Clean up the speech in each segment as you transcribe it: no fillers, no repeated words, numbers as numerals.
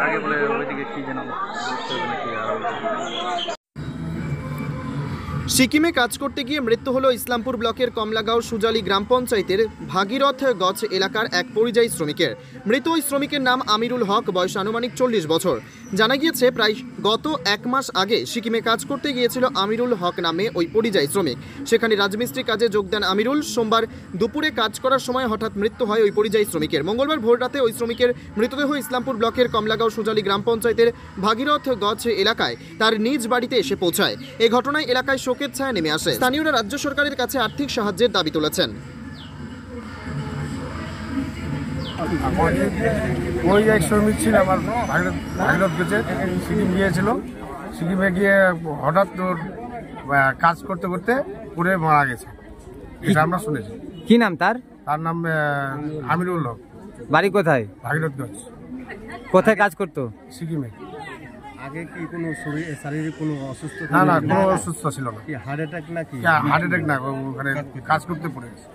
आगे बोले ওইদিকে কি যেন সিকিমে কাজ করতে গিয়ে মৃত্যু হলো ইসলামপুর ব্লকের কমলাগাঁও সুজালি গ্রাম পঞ্চায়েতের ভাগীরথ গছ এলাকার এক পরিযায়ী শ্রমিকের। মৃত ওই শ্রমিকের নাম আমিরুল হক, বয়স আনুমানিক 40 বছর। জানা গিয়েছে প্রায় গত 1 মাস আগে সিকিমে কাজ করতে গিয়েছিল আমিরুল হক নামে ওই পরিযায়ী শ্রমিক। সেখানে রাজমিস্ত্রি কাজে যোগ দেন আমিরুল। সোমবার দুপুরে কাজ করার সময় হঠাৎ মৃত্যু হয় ওই পরিযায়ী শ্রমিকের। মঙ্গলবার ভোর রাতে ওই শ্রমিকের মৃতদেহ ইসলামপুর ব্লকের কমলাগাঁও সুজালি গ্রাম পঞ্চায়েতের ভাগীরথ গছ এলাকায় তার নিজ বাড়িতে এসে পৌঁছায়। এই ঘটনায় এলাকায় শোকের ছায়া নেমে আসে। স্থানীয়রা রাজ্য সরকারের কাছে আর্থিক সাহায্যের দাবি তুলেছেন। ওই এক শ্রমিক ছিল আমার ভাগীরথ গেছে, সিকিম গিয়েছিল। সিকিমে গিয়ে হঠাৎ কাজ করতে করতে পুড়ে মারা গেছে, এটা আমরা শুনেছি। কি নাম তার? তার নাম আমিরুল হক। বাড়ি কোথায়? ভাগীরথ গছ। কোথায় কাজ করতো? সিকিমে। আগে কি কোনো শারীরিক কোনো অসুস্থতা? না, কোনো অসুস্থ ছিল না। কি হার্ট অ্যাটাক নাকি? হার্ট অ্যাটাক না, ওখানে কাজ করতে পড়ে গেছে।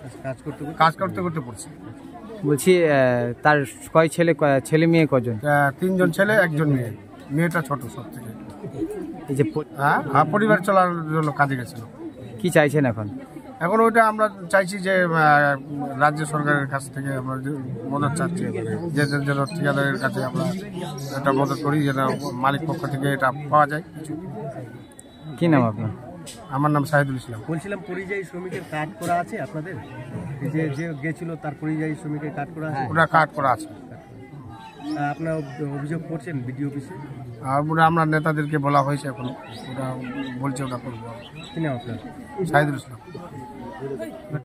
কাজ করতে করতে পড়ছে। বলছি তার কয় ছেলে মেয়ে কজন? 3 জন ছেলে, 1 জন মেয়ে। মেয়েটা ছোট সব থেকে। এই যে হ্যাঁ, পরিবার চলার জন্য কাজে গেছিল। কি চাইছেন এখন? এখন ওইটা আমরা চাইছি যে রাজ্য সরকারের কাছ থেকে আমরা মদত চাচ্ছি, যে যেন ঠিকাদারের কাছে আমরা এটা মদত করি, যেন মালিক পক্ষ থেকে এটা পাওয়া যায়। কি নাম আপনার? আমার নাম শাহিদুল ইসলাম। বলছিলাম, পরিযায়ী শ্রমিকের কার্ড করা আছে আপনাদের? যে গেছিল তার পরিযায়ী শ্রমিকের কার্ড করা আছে? ওটা কার্ড করা আছে। আপনার অভিযোগ করছেন বিডিও অফিসে? ওটা আমরা নেতাদেরকে বলা হয়েছে, এখন ওটা বলছে ওটা করবো। কি নাম আপনার? শাহিদুল ইসলাম।